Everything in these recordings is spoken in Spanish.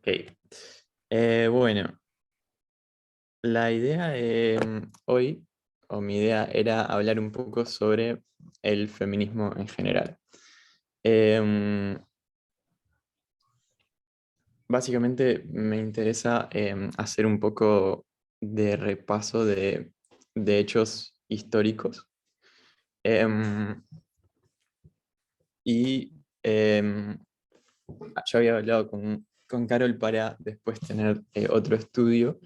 Ok. Bueno, la idea de hoy, o mi idea era hablar un poco sobre el feminismo en general. Em, Básicamente me interesa hacer un poco de repaso de hechos históricos. Em, y yo había hablado con Carol para después tener otro estudio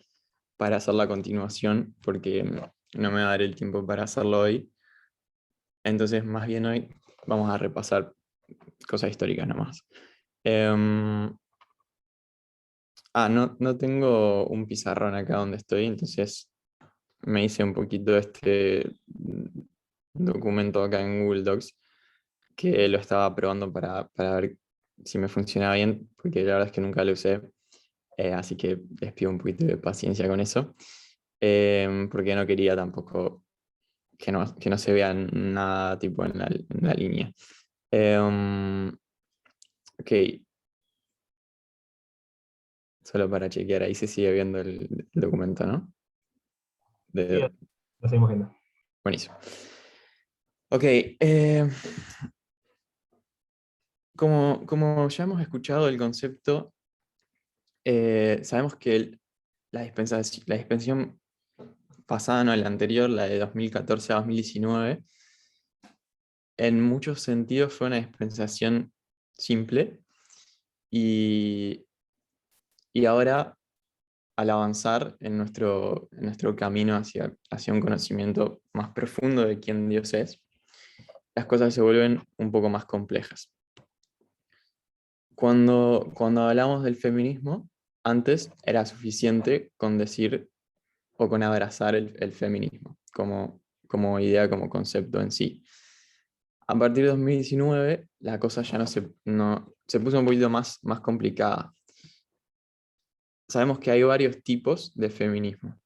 para hacer la continuación, porque no me va a dar el tiempo para hacerlo hoy. Entonces, más bien hoy vamos a repasar cosas históricas nomás. Em, no tengo un pizarrón acá donde estoy, entonces me hice un poquito este documento acá en Google Docs, que lo estaba probando para ver si me funcionaba bien, porque la verdad es que nunca lo usé. Así que les pido un poquito de paciencia con eso, porque no quería tampoco que no se vea nada tipo en la línea. Em, ok, solo para chequear, ahí se sigue viendo el documento, ¿no? Sí, De, lo seguimos viendo. buenísimo. Ok, como ya hemos escuchado el concepto, sabemos que la dispensación pasada, no la anterior, la de 2014 a 2019, en muchos sentidos fue una dispensación simple y, y ahora al avanzar en nuestro camino hacia un conocimiento más profundo de quién Dios es, las cosas se vuelven un poco más complejas. Cuando hablamos del feminismo, antes era suficiente con decir o con abrazar el feminismo como idea, como concepto en sí. A partir de 2019, la cosa ya se puso un poquito más complicada. Sabemos que hay varios tipos de feminismo.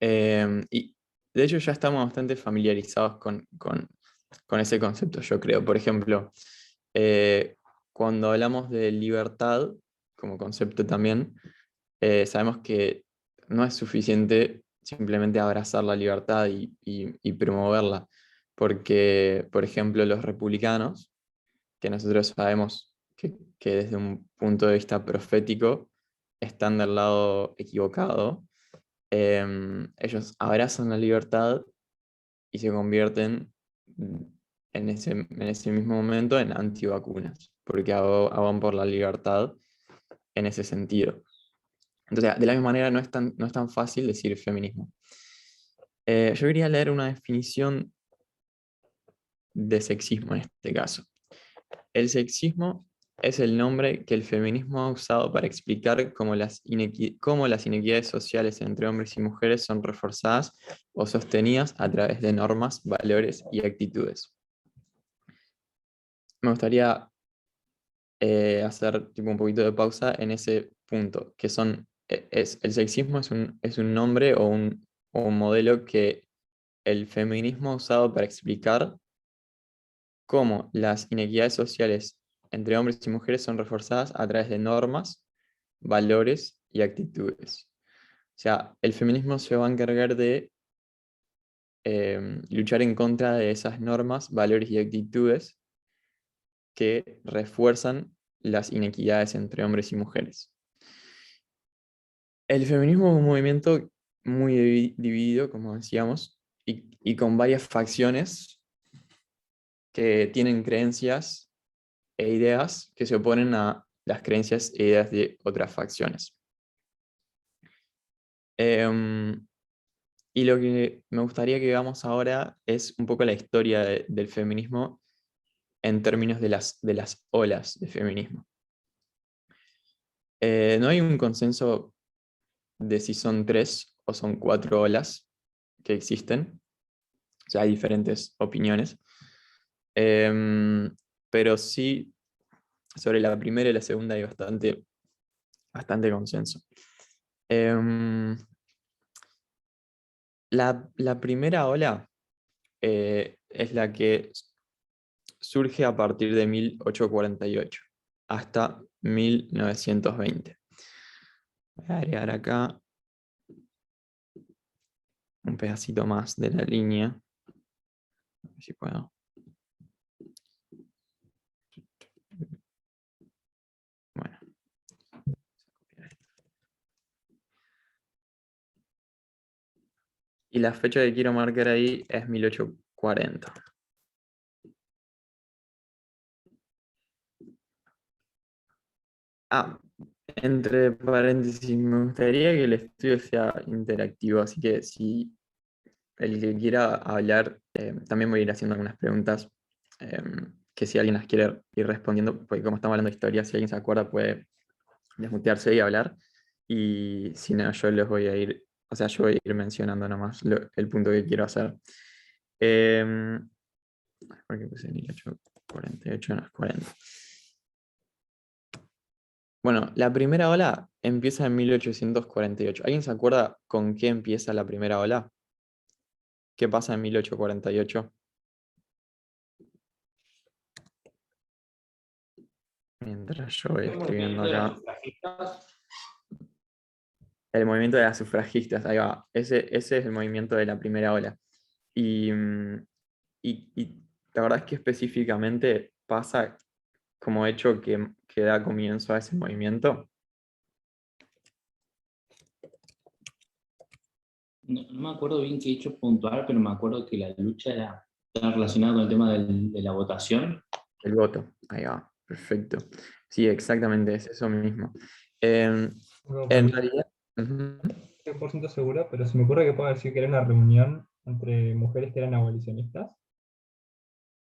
Y de hecho ya estamos bastante familiarizados con ese concepto, yo creo. Por ejemplo, eh, cuando hablamos de libertad como concepto también, sabemos que no es suficiente simplemente abrazar la libertad y promoverla, porque, por ejemplo, los republicanos, que nosotros sabemos que desde un punto de vista profético están del lado equivocado, ellos abrazan la libertad y se convierten en ese mismo momento en antivacunas, porque abogan por la libertad en ese sentido. Entonces, de la misma manera, no es tan fácil decir feminismo. Yo quería leer una definición de sexismo en este caso. El sexismo es el nombre que el feminismo ha usado para explicar cómo las inequidades sociales entre hombres y mujeres son reforzadas o sostenidas a través de normas, valores y actitudes. Me gustaría hacer tipo, un poquito de pausa en ese punto, que el sexismo es un nombre o un modelo que el feminismo ha usado para explicar cómo las inequidades sociales entre hombres y mujeres son reforzadas a través de normas, valores y actitudes. O sea, el feminismo se va a encargar de luchar en contra de esas normas, valores y actitudes que refuerzan las inequidades entre hombres y mujeres. El feminismo es un movimiento muy dividido, como decíamos, y con varias facciones que tienen creencias e ideas que se oponen a las creencias e ideas de otras facciones. Em, y lo que me gustaría que veamos ahora es un poco la historia del feminismo en términos de las olas de feminismo. No hay un consenso de si son 3 o son 4 olas que existen. O sea, hay diferentes opiniones. Em, pero sí, sobre la primera y la segunda hay bastante consenso. Em, la primera ola es la que surge a partir de 1848 hasta 1920. Voy a agregar acá un pedacito más de la línea. A ver si puedo. Bueno. Y la fecha que quiero marcar ahí es 1840. Ah, entre paréntesis, me gustaría que el estudio sea interactivo, así que si el que quiera hablar, también voy a ir haciendo algunas preguntas, que si alguien las quiere ir respondiendo, porque como estamos hablando de historia, si alguien se acuerda puede desmutearse y hablar, y si no, yo les voy a ir, o sea, yo voy a ir mencionando nomás el punto que quiero hacer. ¿Por qué puse 1848? No es 40. Bueno, la primera ola empieza en 1848. ¿Alguien se acuerda con qué empieza la primera ola? ¿Qué pasa en 1848? Mientras yo voy ¿El escribiendo movimiento de las acá. sufragistas? El movimiento de las sufragistas, ahí va. Ese es el movimiento de la primera ola. Y, y la verdad es que específicamente pasa como hecho que da comienzo a ese movimiento. No me acuerdo bien qué hecho puntual, pero me acuerdo que la lucha estaba relacionada con el tema de la votación. El voto, ahí va, perfecto. Sí, exactamente, es eso mismo. En, No, en no realidad, ujú, estoy 100% seguro, pero se me ocurre que pueda decir que era una reunión entre mujeres que eran abolicionistas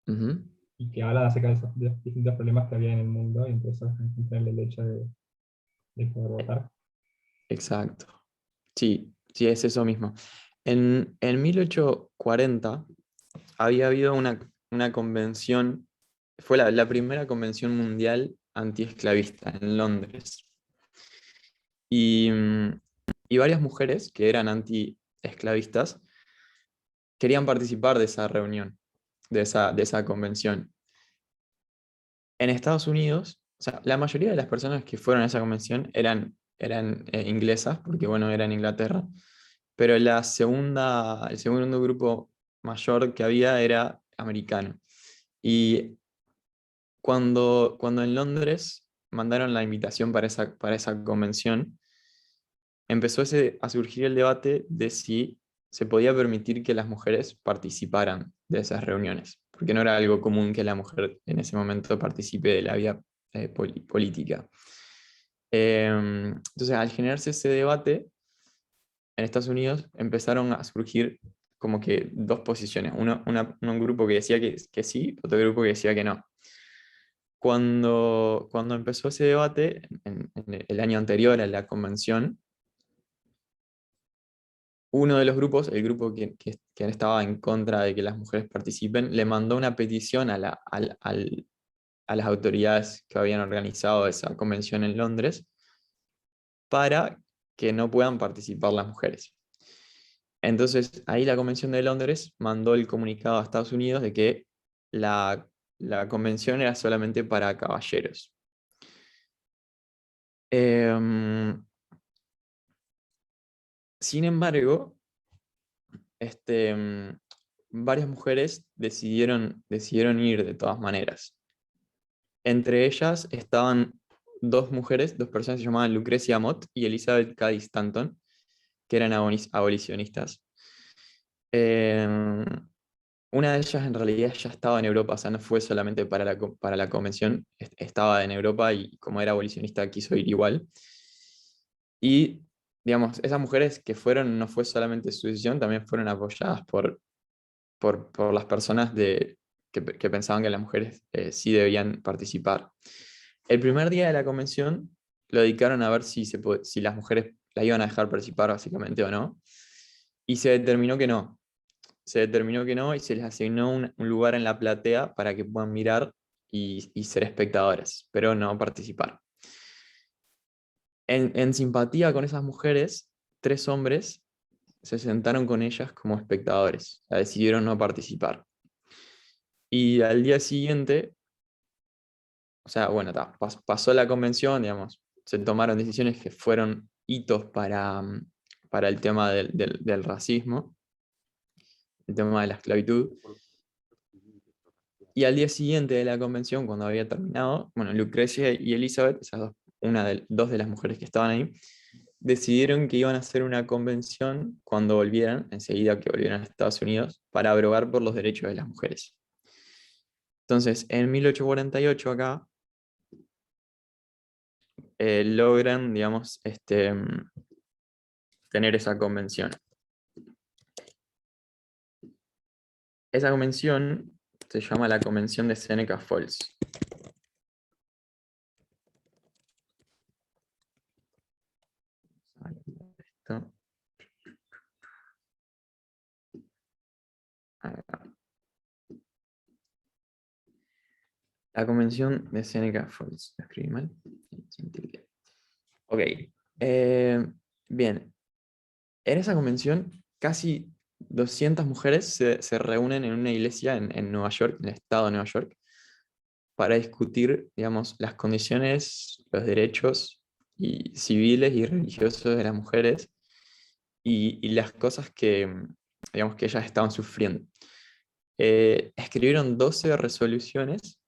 ujú, y que hablan acerca de los distintos problemas que había en el mundo y entre esos encuentran el hecho de poder votar. exacto. Sí, sí, es eso mismo. En 1840 había habido una convención, fue la primera convención mundial antiesclavista en Londres. Y, y varias mujeres que eran antiesclavistas querían participar de esa reunión, de esa convención. En Estados Unidos, o sea, la mayoría de las personas que fueron a esa convención eran inglesas, porque bueno, era en Inglaterra, pero el segundo grupo mayor que había era americano. Y cuando en Londres mandaron la invitación para esa convención, empezó a surgir el debate de si se podía permitir que las mujeres participaran de esas reuniones, porque no era algo común que la mujer en ese momento participe de la vida política. Entonces, al generarse ese debate, en Estados Unidos empezaron a surgir como que dos posiciones, un grupo que decía que sí, otro grupo que decía que no. Cuando empezó ese debate, en el año anterior a la convención, uno de los grupos, el grupo que estaba en contra de que las mujeres participen, le mandó una petición a las autoridades que habían organizado esa convención en Londres para que no puedan participar las mujeres. Entonces, ahí la Convención de Londres mandó el comunicado a Estados Unidos de que la convención era solamente para caballeros. Em, Sin embargo, varias mujeres decidieron ir de todas maneras. Entre ellas estaban dos personas que se llamaban Lucrecia Mott y Elizabeth Cady Stanton, que eran abolicionistas. Em, una de ellas en realidad ya estaba en Europa, o sea, no fue solamente para la convención, estaba en Europa y como era abolicionista quiso ir igual. Y, digamos, esas mujeres que fueron, no fue solamente su decisión, también fueron apoyadas por las personas que pensaban que las mujeres sí debían participar. El primer día de la convención lo dedicaron a ver si las mujeres la iban a dejar participar básicamente o no, y se determinó que no. Se determinó que no y se les asignó un lugar en la platea para que puedan mirar y ser espectadores, pero no participar. En simpatía con esas mujeres, 3 hombres se sentaron con ellas como espectadores, o sea, decidieron no participar. Y al día siguiente, o sea, bueno, pasó la convención, digamos, se tomaron decisiones que fueron hitos para el tema del racismo, el tema de la esclavitud. Y al día siguiente de la convención, cuando había terminado, bueno, Lucrecia y Elizabeth, esas dos de las mujeres que estaban ahí, decidieron que iban a hacer una convención cuando volvieran, enseguida que volvieran a Estados Unidos, para abrogar por los derechos de las mujeres. Entonces, en 1848 acá, logran, digamos, tener esa convención. Esa convención se llama la Convención de Seneca Falls. Esto. La Convención de Seneca Falls. ¿Lo escribí mal? Ok. Bien. En esa convención, casi 200 mujeres se reúnen en una iglesia en Nueva York, en el estado de Nueva York, para discutir, digamos, las condiciones, los derechos civiles y religiosos de las mujeres y las cosas que, digamos, que ellas estaban sufriendo. Escribieron 12 resoluciones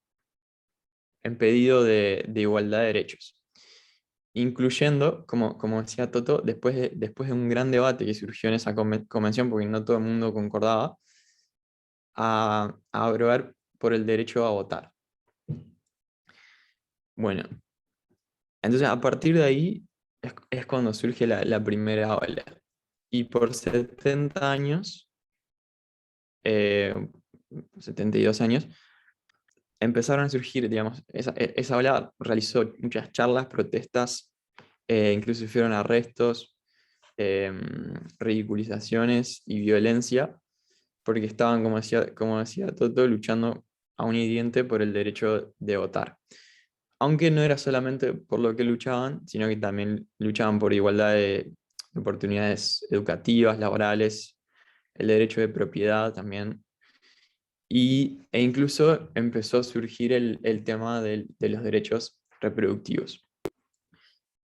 en pedido de igualdad de derechos, incluyendo, como decía Toto, después de un gran debate que surgió en esa convención, porque no todo el mundo concordaba, a abrogar por el derecho a votar. Bueno, entonces a partir de ahí es cuando surge la primera ola. Y por 70 años, eh, 72 años, empezaron a surgir, digamos, esa ola realizó muchas charlas, protestas, incluso fueron arrestos, ridiculizaciones y violencia, porque estaban, como decía Toto, luchando a un hiriente por el derecho de votar. Aunque no era solamente por lo que luchaban, sino que también luchaban por igualdad de oportunidades educativas, laborales, el derecho de propiedad también. E incluso empezó a surgir el tema de los derechos reproductivos.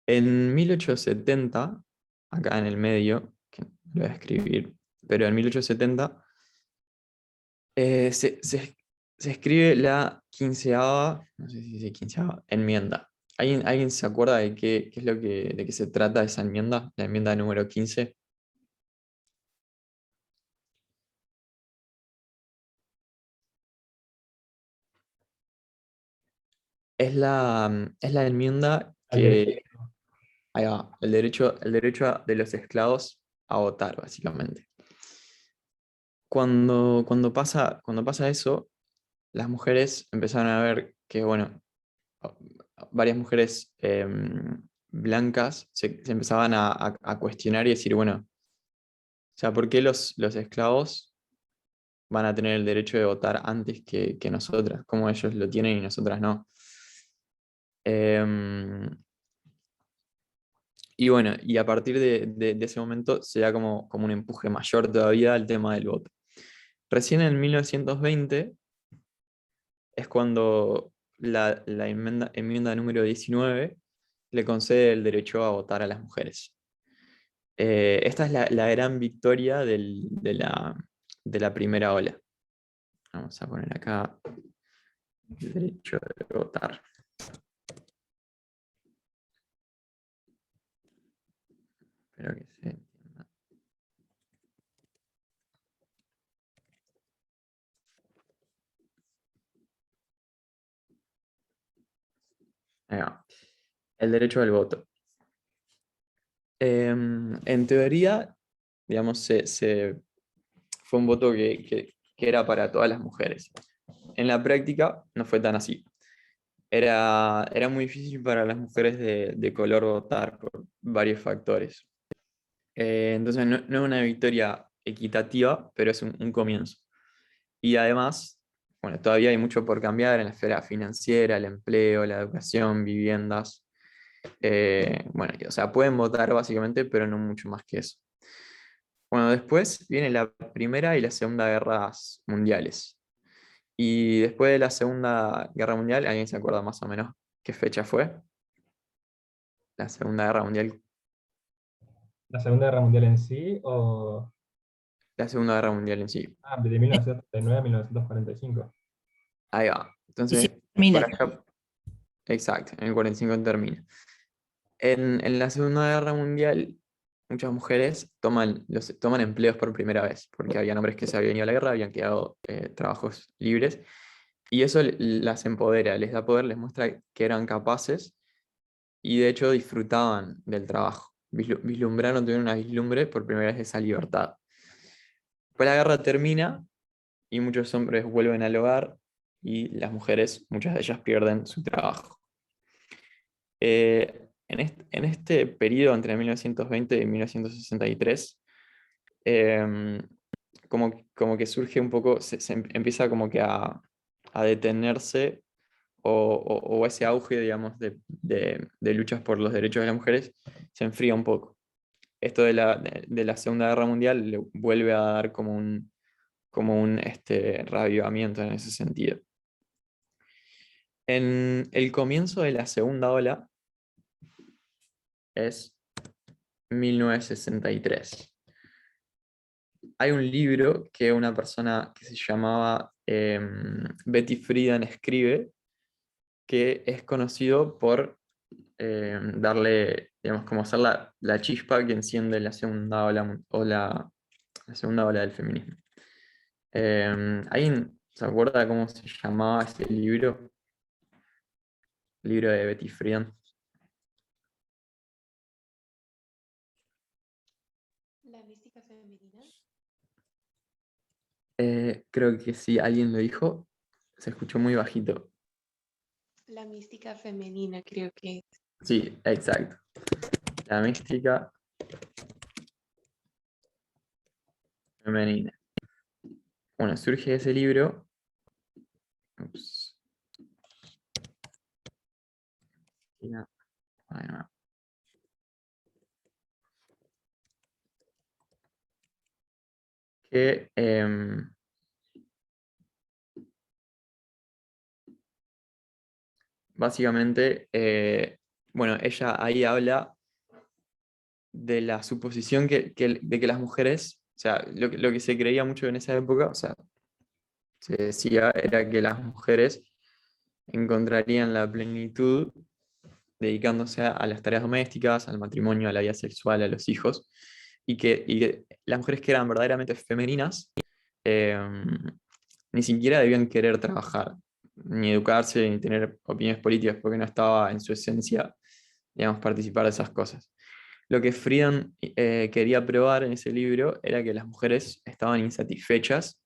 En 1870, acá en el medio, que lo voy a escribir, pero en 1870 se escribe la quinceava, no sé si dice quinceava, enmienda. ¿Alguien se acuerda de qué es de qué se trata esa enmienda? La enmienda número 15. Es la enmienda Al derecho. que, ahí va, el derecho de los esclavos a votar, básicamente. Cuando pasa eso, las mujeres empezaron a ver que, bueno, varias mujeres blancas se empezaban a cuestionar y decir, bueno, o sea, ¿por qué los esclavos van a tener el derecho de votar antes que nosotras? ¿Cómo ellos lo tienen y nosotras no? Em, y bueno, y a partir de ese momento se da como un empuje mayor todavía al tema del voto. Recién en 1920 es cuando la enmienda número 19 le concede el derecho a votar a las mujeres. Esta es la gran victoria de la primera ola. Vamos a poner acá el derecho de votar. Espero que se entienda. Ahí va. El derecho al voto. En teoría, digamos, fue un voto que era para todas las mujeres. En la práctica no fue tan así. Era muy difícil para las mujeres de color votar por varios factores. Entonces no es una victoria equitativa, pero es un comienzo. Y además, bueno, todavía hay mucho por cambiar en la esfera financiera, el empleo, la educación, viviendas. Bueno, o sea, pueden votar básicamente, pero no mucho más que eso. Bueno, después viene la Primera y la Segunda Guerras Mundiales. Y después de la Segunda Guerra Mundial, ¿alguien se acuerda más o menos qué fecha fue? La Segunda Guerra Mundial. ¿La Segunda Guerra Mundial en sí o La Segunda Guerra Mundial en sí. de 1939 a 1945? Ahí va. Y sí, Entonces, por termina. acá, exacto, en el 45 termina. En la Segunda Guerra Mundial, muchas mujeres toman empleos por primera vez, porque había hombres que se habían ido a la guerra, habían quedado trabajos libres, y eso las empodera, les da poder, les muestra que eran capaces y de hecho disfrutaban del trabajo. Vislumbraron, tuvieron una vislumbre por primera vez de esa libertad. Pues la guerra termina y muchos hombres vuelven al hogar y las mujeres, muchas de ellas pierden su trabajo. En este periodo entre 1920 y 1963, como que surge un poco, empieza como que a detenerse o ese auge, digamos, de luchas por los derechos de las mujeres se enfría un poco. Esto de la Segunda Guerra Mundial le vuelve a dar como un reavivamiento en ese sentido. En el comienzo de la segunda ola es 1963. Hay un libro que una persona que se llamaba Betty Friedan escribe, que es conocido por darle, digamos, como ser la chispa que enciende la segunda ola, la segunda ola del feminismo. ¿Alguien se acuerda cómo se llamaba ese libro? El libro de Betty Friedan. La mística femenina. Creo que sí, alguien lo dijo. Se escuchó muy bajito. La mística femenina, creo que. Sí, exacto. La mística femenina. Bueno, surge ese libro. Ups. Ya, ahí va. Que básicamente, bueno, ella ahí habla de la suposición de que las mujeres, o sea, lo que se creía mucho en esa época, o sea, se decía era que las mujeres encontrarían la plenitud dedicándose a las tareas domésticas, al matrimonio, a la vida sexual, a los hijos, y que las mujeres que eran verdaderamente femeninas eh, ni siquiera debían querer trabajar, ni educarse, ni tener opiniones políticas, porque no estaba en su esencia, digamos, participar de esas cosas. Lo que Friedan quería probar en ese libro era que las mujeres estaban insatisfechas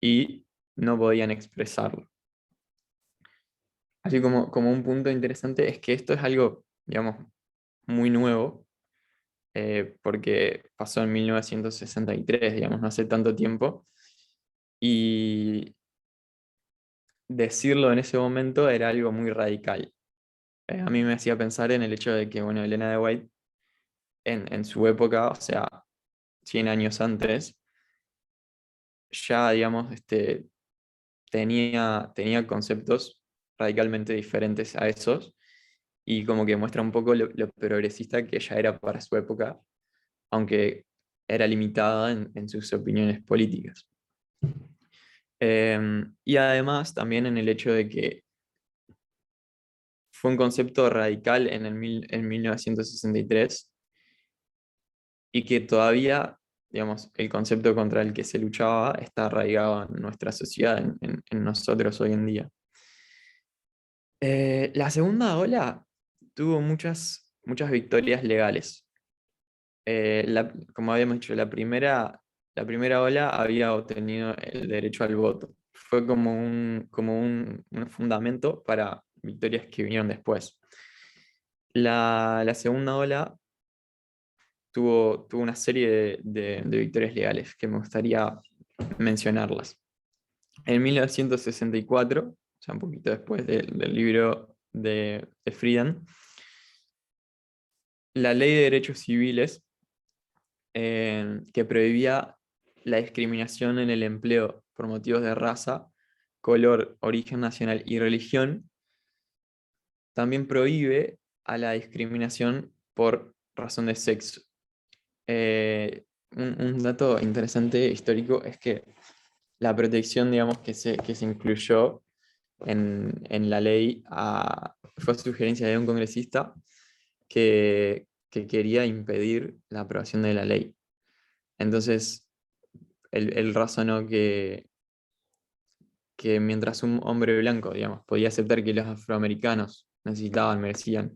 y no podían expresarlo. Así como un punto interesante es que esto es algo, digamos, muy nuevo, porque pasó en 1963, digamos, no hace tanto tiempo, y decirlo en ese momento era algo muy radical. A mí me hacía pensar en el hecho de que, bueno, Elena de White, en su época, o sea, 100 años antes, ya, digamos, tenía conceptos radicalmente diferentes a esos, y como que muestra un poco lo progresista que ella era para su época, aunque era limitada en sus opiniones políticas. Y además también en el hecho de que fue un concepto radical en 1963 y que todavía, digamos, el concepto contra el que se luchaba está arraigado en nuestra sociedad, en nosotros hoy en día. La segunda ola tuvo muchas victorias legales. Como habíamos dicho, la primera ola había obtenido el derecho al voto. Fue como un fundamento para victorias que vinieron después. La segunda ola tuvo una serie de victorias legales que me gustaría mencionarlas. En 1964, o sea, un poquito después del libro de Friedan, la Ley de Derechos Civiles, que prohibía la discriminación en el empleo por motivos de raza, color, origen nacional y religión, también prohíbe a la discriminación por razón de sexo. Un dato interesante histórico es que la protección, digamos, que se incluyó en la ley fue a sugerencia de un congresista que quería impedir la aprobación de la ley. Entonces, él razonó que mientras un hombre blanco, digamos, podía aceptar que los afroamericanos merecían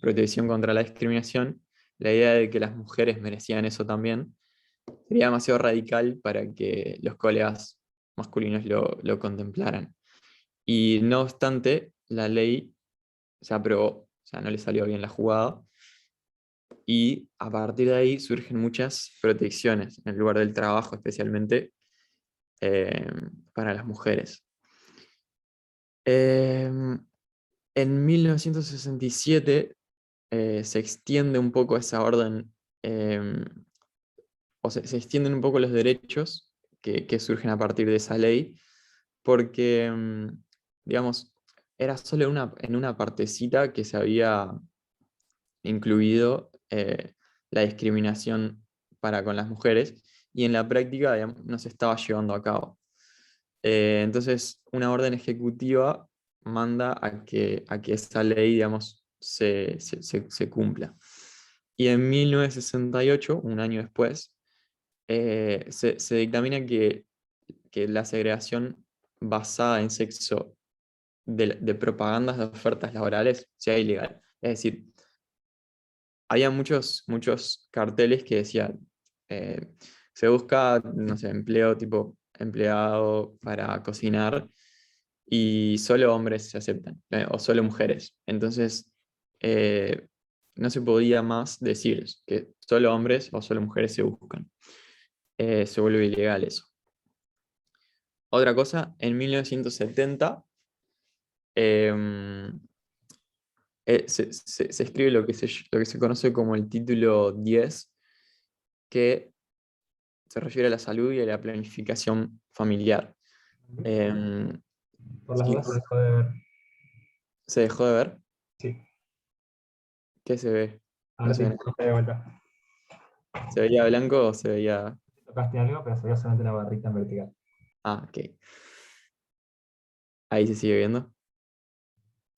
protección contra la discriminación, la idea de que las mujeres merecían eso también sería demasiado radical para que los colegas masculinos lo contemplaran. Y no obstante, la ley se aprobó, o sea, no le salió bien la jugada, y a partir de ahí surgen muchas protecciones en el lugar del trabajo, especialmente eh, para las mujeres. En 1967 se extiende un poco esa orden, o se extienden un poco los derechos que surgen a partir de esa ley, porque, digamos, era solo en una partecita que se había incluido la discriminación para con las mujeres, y en la práctica, digamos, no se estaba llevando a cabo. Entonces, una orden ejecutiva manda a que esa ley, digamos, se cumpla. Y en 1968, un año después, se dictamina que la segregación basada en sexo de propagandas de ofertas laborales sea ilegal. Es decir, había muchos carteles que decían, se busca, no sé, empleo tipo empleado para cocinar y solo hombres se aceptan, o solo mujeres. Entonces, eh, no se podía más decir que solo hombres o solo mujeres se buscan. Se vuelve ilegal eso. Otra cosa, en 1970 em, se escribe lo que se conoce como el título 10, que se refiere a la salud y a la planificación familiar. Em, Por las sí, dudas se dejó de ver. ¿se dejó de ver? Sí, ¿Qué se ve? No ahora se sí, ve. de vuelta. ¿Se veía blanco o se veía...? Tocaste algo, pero se veía solamente una barrita en vertical. Ah, ok. Ahí se sigue viendo.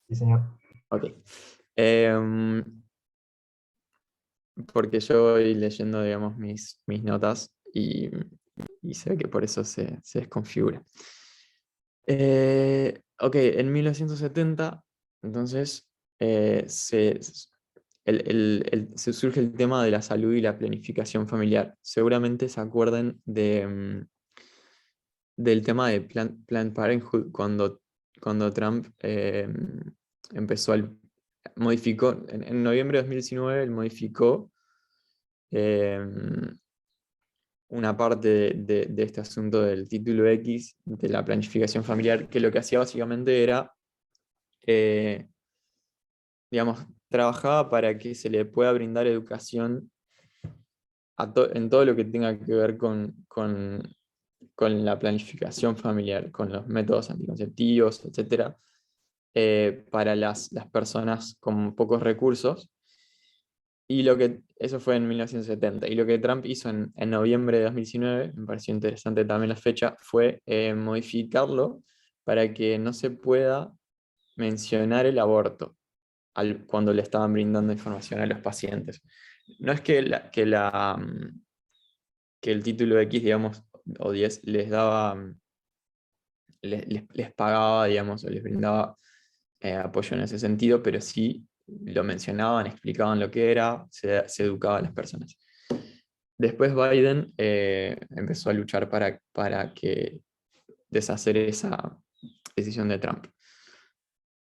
Sí, señor. Ok. Em, Porque yo voy leyendo, digamos, mis notas y se ve que por eso se desconfigura. Ok, en 1970, entonces, se surge el tema de la salud y la planificación familiar. Seguramente se acuerdan del tema de Planned Parenthood cuando Trump empezó modificó, en noviembre de 2019, él modificó una parte de este asunto del título X, de la planificación familiar, que lo que hacía básicamente era, eh, digamos, trabajaba para que se le pueda brindar educación en todo lo que tenga que ver con la planificación familiar, con los métodos anticonceptivos, etcétera, para las personas con pocos recursos. Eso fue en 1970. Y lo que Trump hizo en noviembre de 2019, me pareció interesante también la fecha, fue modificarlo para que no se pueda mencionar el aborto cuando le estaban brindando información a los pacientes. No es que el título X, digamos, o 10, les daba, les pagaba, digamos, o les brindaba apoyo en ese sentido, pero sí lo mencionaban, explicaban lo que era, se educaba a las personas. Después Biden empezó a luchar para que deshacer esa decisión de Trump.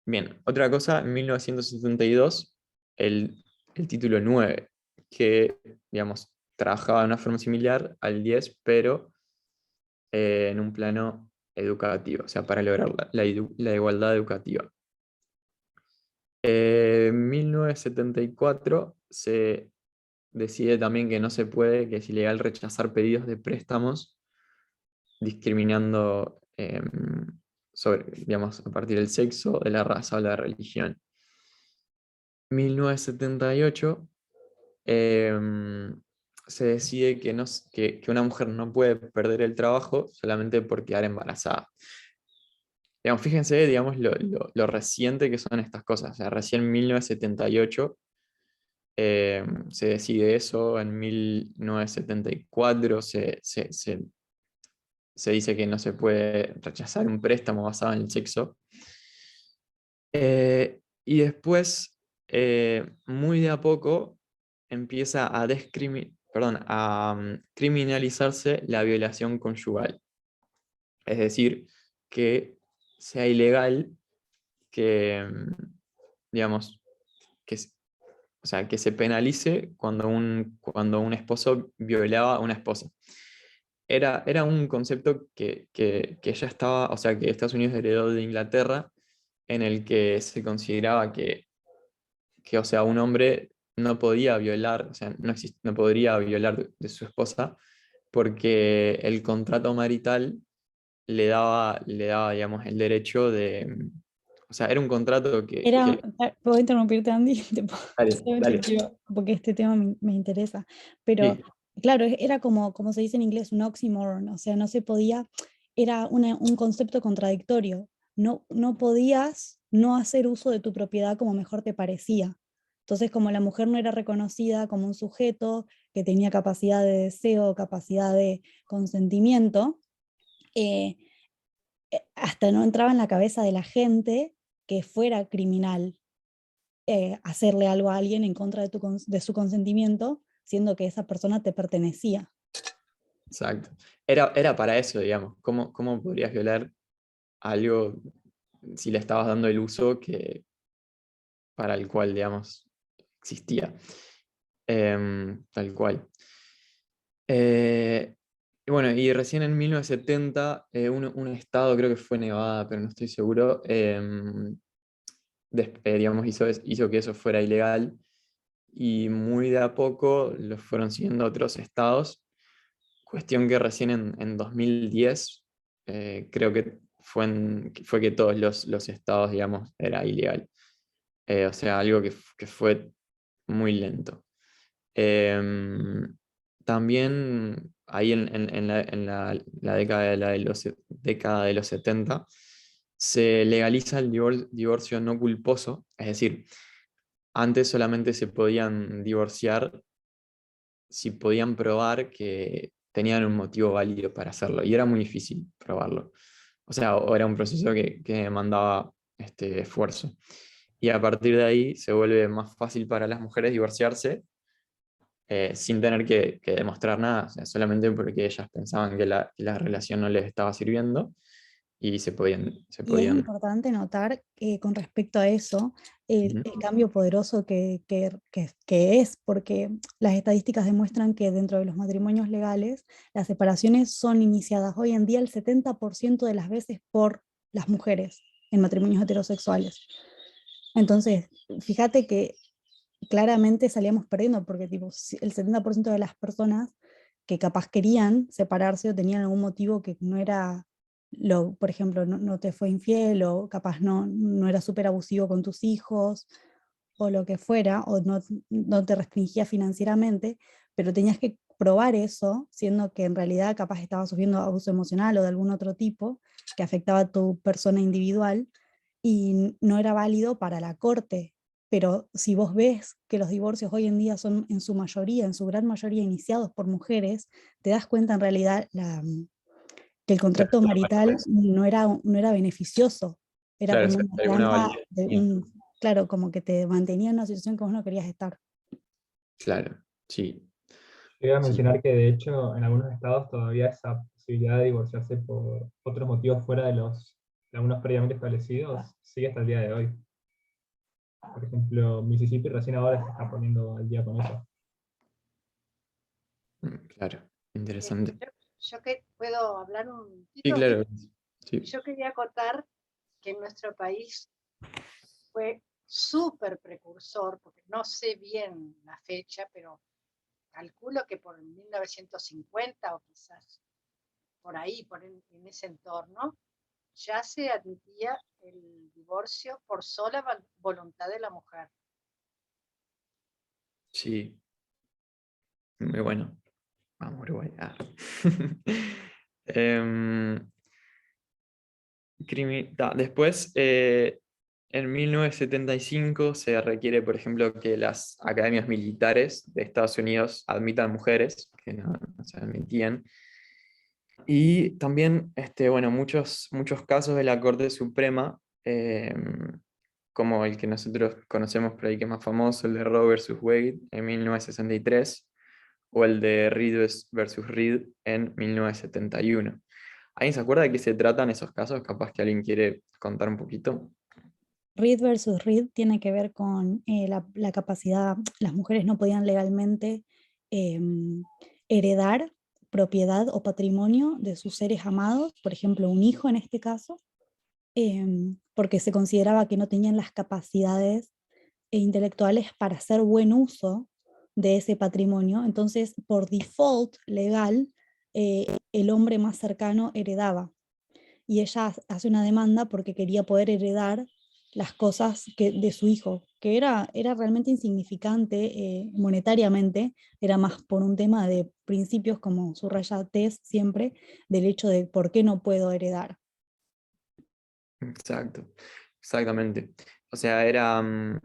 Bien, otra cosa, en 1972, el título 9, que, digamos, trabajaba de una forma similar al 10, pero en un plano educativo, o sea, para lograr la igualdad educativa. En 1974 se decide también que no se puede, que es ilegal rechazar pedidos de préstamos discriminando digamos, a partir del sexo, de la raza o la religión. 1978 se decide que una mujer no puede perder el trabajo solamente por quedar embarazada. Digamos, fíjense, digamos, lo reciente que son estas cosas. O sea, recién en 1978 se decide eso, en 1974 se dice que no se puede rechazar un préstamo basado en el sexo. Y después, muy de a poco, empieza a criminalizarse la violación conyugal. Es decir, que sea ilegal que, digamos, o sea, que se penalice cuando un esposo violaba a una esposa. Era un concepto que ya estaba, o sea, que Estados Unidos heredó de Inglaterra, en el que se consideraba que, o sea, un hombre no podía violar, o sea, no podría violar de su esposa, porque el contrato marital le daba, digamos, el derecho de, o sea, era un contrato Era, puedo interrumpirte, Andy. Dale, Solamente dale. porque este tema me interesa. Pero Sí, claro, era como se dice en inglés, un oxymoron, o sea, no se podía, era un concepto contradictorio. No podías no hacer uso de tu propiedad como mejor te parecía. Entonces, como la mujer no era reconocida como un sujeto que tenía capacidad de deseo, capacidad de consentimiento, eh, hasta no entraba en la cabeza de la gente que fuera criminal hacerle algo a alguien en contra de su consentimiento, siendo que esa persona te pertenecía. exacto. Era para eso, digamos. ¿Cómo podrías violar algo si le estabas dando el uso para el cual, digamos, existía? Tal cual. Y bueno, y recién en 1970, un estado, creo que fue Nevada, pero no estoy seguro, digamos, hizo que eso fuera ilegal, y muy de a poco lo fueron siguiendo otros estados. Cuestión que recién en 2010, creo que fue que todos los estados, digamos, era ilegal. O sea, algo que fue muy lento. También ahí en la década de los 70 se legaliza el divorcio no culposo, es decir, antes solamente se podían divorciar si podían probar que tenían un motivo válido para hacerlo, y era muy difícil probarlo. O sea, o era un proceso que demandaba esfuerzo. Y a partir de ahí se vuelve más fácil para las mujeres divorciarse sin tener que demostrar nada, o sea, solamente porque ellas pensaban que la relación no les estaba sirviendo y se podían. Y es importante notar con respecto a eso el Ujú. cambio poderoso que es, porque las estadísticas demuestran que dentro de los matrimonios legales las separaciones son iniciadas hoy en día el 70% de las veces por las mujeres en matrimonios heterosexuales. Entonces, fíjate que claramente salíamos perdiendo porque tipo, el 70% de las personas que capaz querían separarse o tenían algún motivo que no era, por ejemplo, no te fue infiel o capaz no era súper abusivo con tus hijos o lo que fuera, o no te restringía financieramente, pero tenías que probar eso, siendo que en realidad capaz estabas sufriendo abuso emocional o de algún otro tipo que afectaba a tu persona individual y no era válido para la corte. Pero si vos ves que los divorcios hoy en día son en su mayoría, en su gran mayoría, iniciados por mujeres, te das cuenta en realidad que el contrato marital no era beneficioso, era Claro, como si una hay alguna trampa, validez. claro, como que te mantenía en una situación que vos no querías estar. Claro, sí. Yo iba a Sí. mencionar que de hecho en algunos estados todavía esa posibilidad de divorciarse por otros motivos fuera de algunos previamente establecidos sigue hasta el día de hoy. Por ejemplo, Mississippi recién ahora se está poniendo al día con eso. Claro, Bien, interesante. yo que puedo hablar un Sí, poquito. claro. Sí. Yo quería acotar que en nuestro país fue súper precursor, porque no sé bien la fecha, pero calculo que por 1950 o quizás por ahí, en ese entorno, ya se admitía el divorcio por sola voluntad de la mujer. Sí, muy bueno. Vamos, Uruguay. Ah. Em, Después, en 1975 se requiere, por ejemplo, que las academias militares de Estados Unidos admitan mujeres, que no se admitían. Y también, bueno, muchos casos de la Corte Suprema, como el que nosotros conocemos por ahí, que es más famoso, el de Roe versus Wade en 1963, o el de Reed versus Reed en 1971. ¿Alguien se acuerda de qué se tratan esos casos? Capaz que alguien quiere contar un poquito. Reed versus Reed tiene que ver con la capacidad, las mujeres no podían legalmente heredar propiedad o patrimonio de sus seres amados, por ejemplo, un hijo en este caso, porque se consideraba que no tenían las capacidades intelectuales para hacer buen uso de ese patrimonio. Entonces, por default legal, el hombre más cercano heredaba. Y ella hace una demanda porque quería poder heredar las cosas de su hijo, que era realmente insignificante monetariamente, era más por un tema de principios, como subraya Tess siempre, del hecho de por qué no puedo heredar. Exacto, exactamente. O sea, era una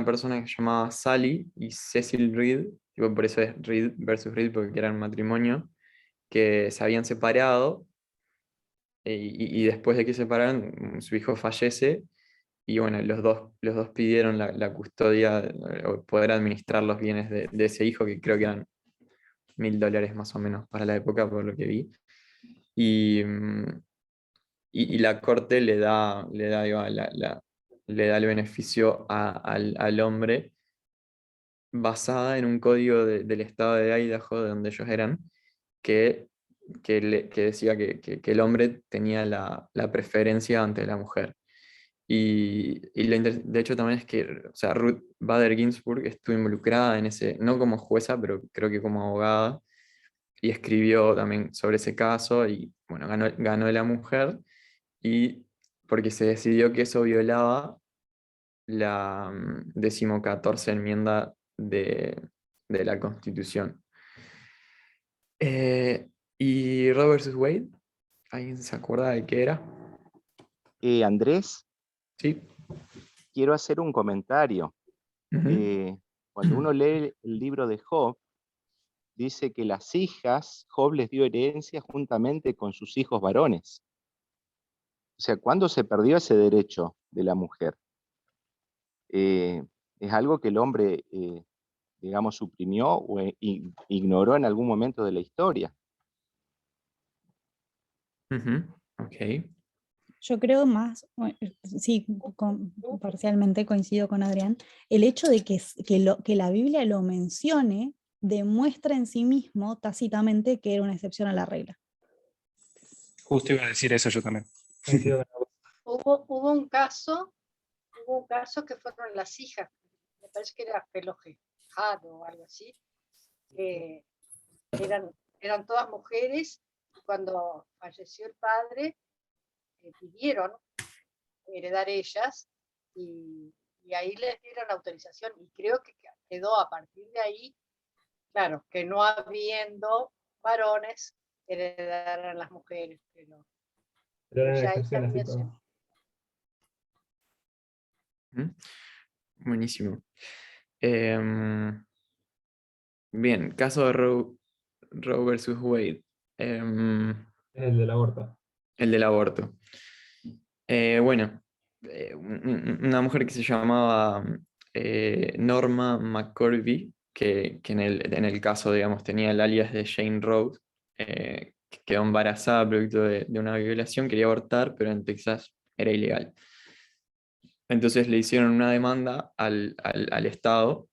persona que se llamaba Sally y Cecil Reed, tipo, por eso es Reed versus Reed, porque eran un matrimonio, que se habían separado y después de que se separaron, su hijo fallece y bueno, los dos pidieron la custodia o poder administrar los bienes de ese hijo, que creo que eran $1.000 más o menos para la época, por lo que vi. Y, y la corte le da el beneficio al hombre basada en un código del estado de Idaho, de donde ellos eran, que, que decía que el hombre tenía la preferencia ante la mujer. Y de hecho también es que, o sea, Ruth Bader Ginsburg estuvo involucrada en ese, no como jueza, pero creo que como abogada, y escribió también sobre ese caso, y bueno, ganó la mujer, y porque se decidió que eso violaba la 14ª enmienda de la Constitución. ¿Y Roe versus Wade? ¿Alguien se acuerda de qué era? Andrés, Sí. quiero hacer un comentario. Ujú. Cuando uno lee el libro de Job, dice que las hijas, Job les dio herencia juntamente con sus hijos varones. O sea, ¿cuándo se perdió ese derecho de la mujer? Es algo que el hombre, digamos, suprimió o ignoró en algún momento de la historia. Ujú. Ok. Yo creo más, bueno, sí, parcialmente coincido con Adrián, el hecho de que la Biblia lo mencione demuestra en sí mismo tácitamente que era una excepción a la regla. Justo iba a decir eso yo también. Coincido con Hubo un caso que fueron las hijas, me parece que era Pelojejad o algo así, que eran todas mujeres, y cuando falleció el padre, pidieron heredar ellas, y ahí les dieron autorización, y creo que quedó a partir de ahí, claro, que no habiendo varones, heredaran las mujeres, pero Pero eran ya ahí excepciones y también se... todo. Ujú. Buenísimo. Bien, caso de Roe versus Wade. Es el del aborto. El del aborto. Bueno, una mujer que se llamaba Norma McCorvey, que en el caso, digamos, tenía el alias de Jane Roe, que quedó embarazada producto de una violación, quería abortar, pero en Texas era ilegal. Entonces le hicieron una demanda al Estado,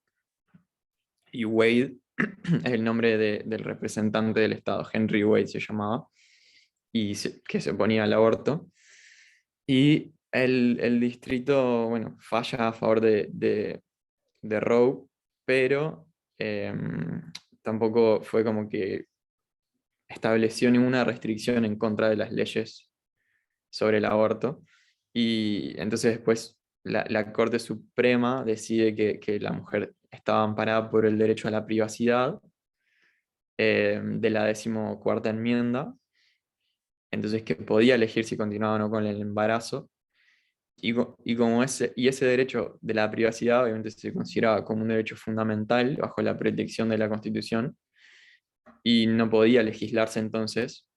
y Wade es el nombre del representante del Estado, Henry Wade se llamaba, y que se oponía al aborto. Y el distrito, bueno, falla a favor de Roe, pero tampoco fue como que estableció ninguna restricción en contra de las leyes sobre el aborto. Y entonces después la Corte Suprema decide que la mujer estaba amparada por el derecho a la privacidad de la 14ª enmienda, entonces que podía elegir si continuaba o no con el embarazo. Y ese derecho de la privacidad obviamente se consideraba como un derecho fundamental bajo la protección de la Constitución y no podía legislarse entonces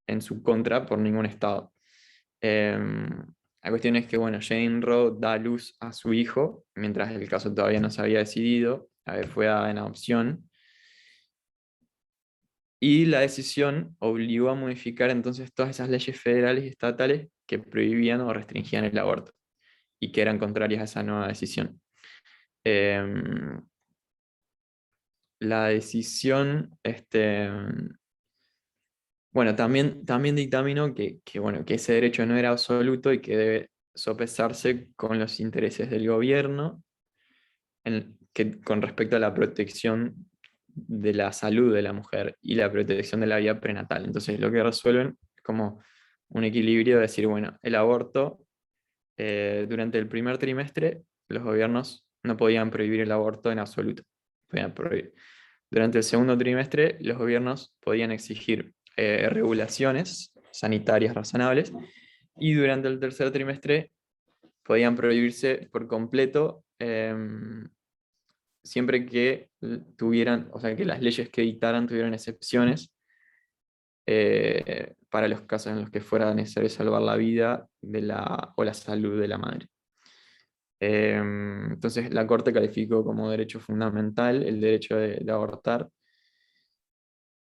en su contra por ningún Estado. La cuestión es que, bueno, Jane Roe da luz a su hijo, mientras el caso todavía no se había decidido, fue dada en adopción, y la decisión obligó a modificar entonces todas esas leyes federales y estatales que prohibían o restringían el aborto, y que eran contrarias a esa nueva decisión. La decisión, bueno, también dictaminó bueno, que ese derecho no era absoluto y que debe sopesarse con los intereses del gobierno con respecto a la protección de la salud de la mujer y la protección de la vida prenatal. Entonces, lo que resuelven es como un equilibrio de decir, bueno, el aborto, durante el primer trimestre, los gobiernos no podían prohibir el aborto en absoluto. Podían prohibir. Durante el segundo trimestre, los gobiernos podían exigir regulaciones sanitarias razonables, y durante el tercer trimestre podían prohibirse por completo, siempre que tuvieran, o sea, que las leyes que dictaran tuvieran excepciones para los casos en los que fuera necesario salvar la vida o la salud de la madre. Entonces la Corte calificó como derecho fundamental el derecho de abortar,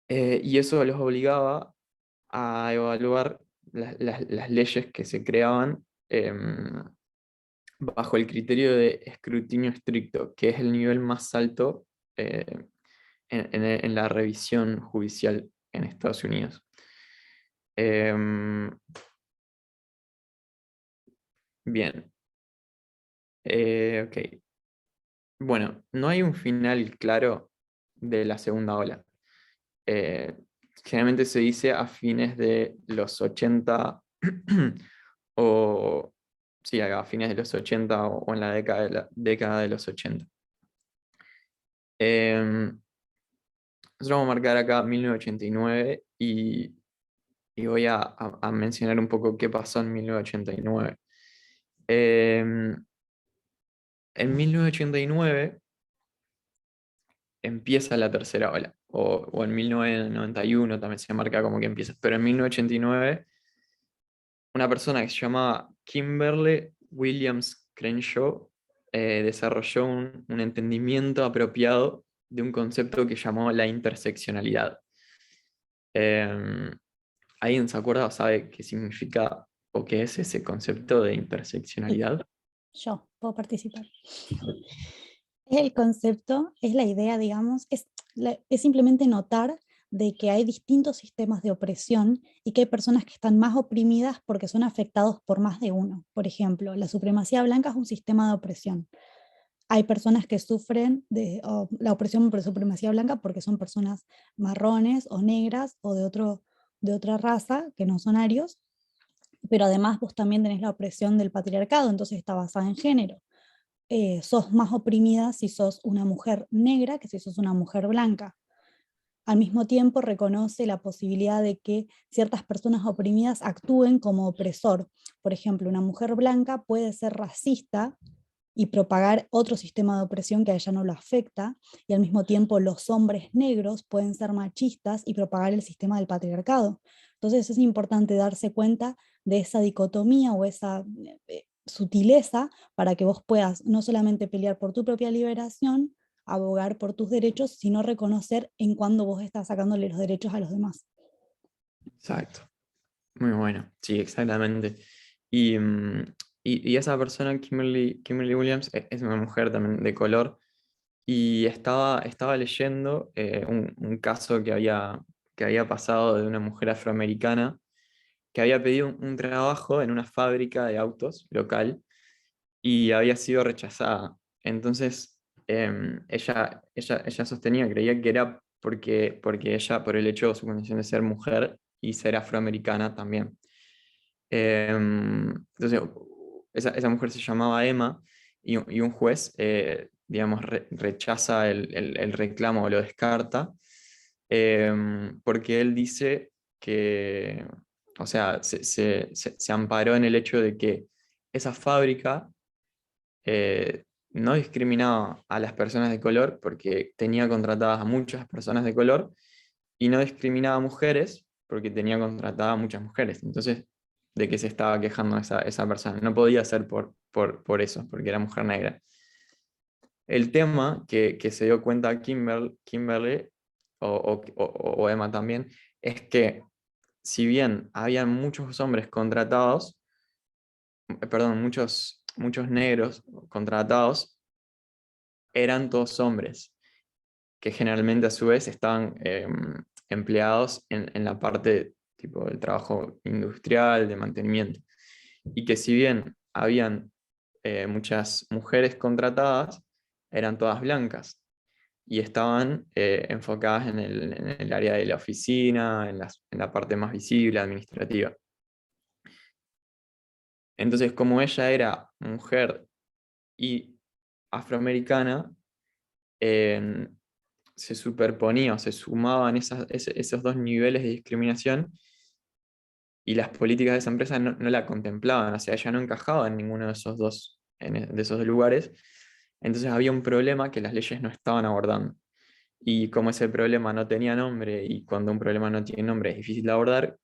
y eso los obligaba a evaluar las leyes que se creaban bajo el criterio de escrutinio estricto, que es el nivel más alto en la revisión judicial en Estados Unidos. Bien. Ok. Bueno, no hay un final claro de la segunda ola. Eh, Generalmente se dice a fines de los 80 o sí, a fines de los 80 o en la década de los 80. Nosotros vamos a marcar acá 1989 y voy a mencionar un poco qué pasó en 1989. En 1989 empieza la tercera ola, o en 1991 también se marca como que empieza, pero en 1989 una persona que se llamaba Kimberly Williams Crenshaw desarrolló un entendimiento apropiado de un concepto que llamó la interseccionalidad. ¿Alguien se acuerda o sabe qué significa o qué es ese concepto de interseccionalidad? Yo puedo participar. El concepto, es la idea, digamos, es simplemente notar de que hay distintos sistemas de opresión y que hay personas que están más oprimidas porque son afectados por más de uno. Por ejemplo, la supremacía blanca es un sistema de opresión. Hay personas que sufren de la opresión por supremacía blanca porque son personas marrones o negras o de otra raza que no son arios, pero además vos también tenés la opresión del patriarcado, entonces está basada en género. Sos más oprimida si sos una mujer negra que si sos una mujer blanca. Al mismo tiempo reconoce la posibilidad de que ciertas personas oprimidas actúen como opresor. Por ejemplo, una mujer blanca puede ser racista y propagar otro sistema de opresión que a ella no lo afecta, y al mismo tiempo los hombres negros pueden ser machistas y propagar el sistema del patriarcado. Entonces es importante darse cuenta de esa dicotomía o esa sutileza para que vos puedas no solamente pelear por tu propia liberación, abogar por tus derechos, sino reconocer en cuándo vos estás sacándole los derechos a los demás. Exacto. Muy bueno, sí, exactamente. Y esa persona, Kimberly Williams, es una mujer también de color, y estaba leyendo un caso que había pasado de una mujer afroamericana que había pedido un trabajo en una fábrica de autos local y había sido rechazada. Entonces, ella sostenía, creía que era porque ella, por el hecho de su condición de ser mujer y ser afroamericana también. Entonces, esa mujer se llamaba Emma y un juez, digamos, rechaza el reclamo o lo descarta, porque él dice que, o sea, se amparó en el hecho de que esa fábrica no discriminaba a las personas de color porque tenía contratadas a muchas personas de color y no discriminaba a mujeres porque tenía contratadas a muchas mujeres. Entonces, ¿de qué se estaba quejando esa persona? No podía ser por eso, porque era mujer negra. El tema que se dio cuenta Kimberly o Emma también, es que si bien habían muchos hombres contratados, perdón, muchos negros contratados, eran todos hombres, que generalmente a su vez estaban empleados en la parte tipo del trabajo industrial, de mantenimiento. Y que si bien habían muchas mujeres contratadas, eran todas blancas y estaban enfocadas en el área de la oficina, en la parte más visible, administrativa. Entonces, como ella era mujer y afroamericana, se superponía o se sumaban esos dos niveles de discriminación y las políticas de esa empresa no la contemplaban, o sea, ella no encajaba en ninguno de esos dos, de esos lugares. Entonces había un problema que las leyes no estaban abordando. Y como ese problema no tenía nombre, y cuando un problema no tiene nombre es difícil de abordar,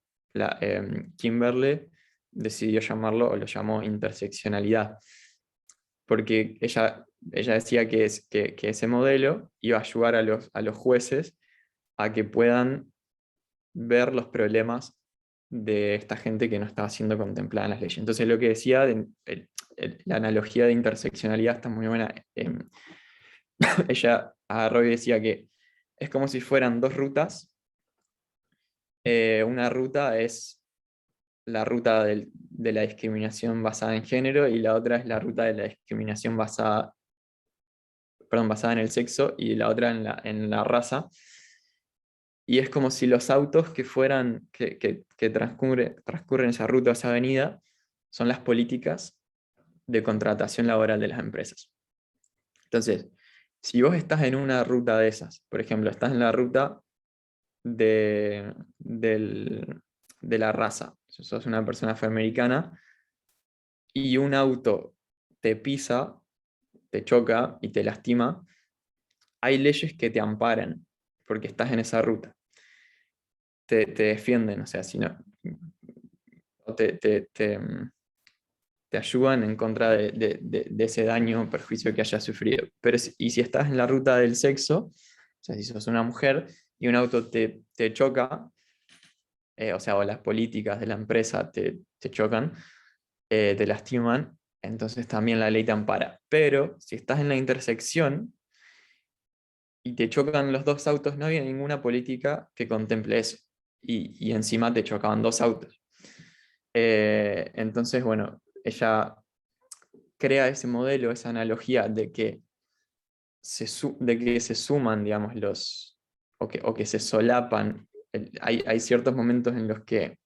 Kimberly decidió llamarlo, o lo llamó interseccionalidad, porque ella decía que ese modelo iba a ayudar a los jueces a que puedan ver los problemas de esta gente que no estaba siendo contemplada en las leyes. Entonces lo que decía, la analogía de interseccionalidad está muy buena. Ella agarró y decía que es como si fueran dos rutas. Una ruta es la ruta de la discriminación basada en género y la otra es la ruta de la discriminación basada en el sexo y la otra en la raza. Y es como si los autos que transcurren esa ruta, esa avenida, son las políticas de contratación laboral de las empresas. Entonces, si vos estás en una ruta de esas, por ejemplo, estás en la ruta de la raza, si sos una persona afroamericana y un auto te pisa, te choca y te lastima, hay leyes que te amparan porque estás en esa ruta. Te defienden, o sea, si no, te ayudan en contra de ese daño o perjuicio que hayas sufrido. Pero y si estás en la ruta del sexo, o sea, si sos una mujer y un auto te choca, o sea, o las políticas de la empresa te chocan, te lastiman, entonces también la ley te ampara. Pero si estás en la intersección y te chocan los dos autos, no había ninguna política que contemple eso. Y encima te chocaban dos autos. Entonces, bueno, ella crea ese modelo, esa analogía de que se suman, digamos, o que se solapan. Hay ciertos momentos en los que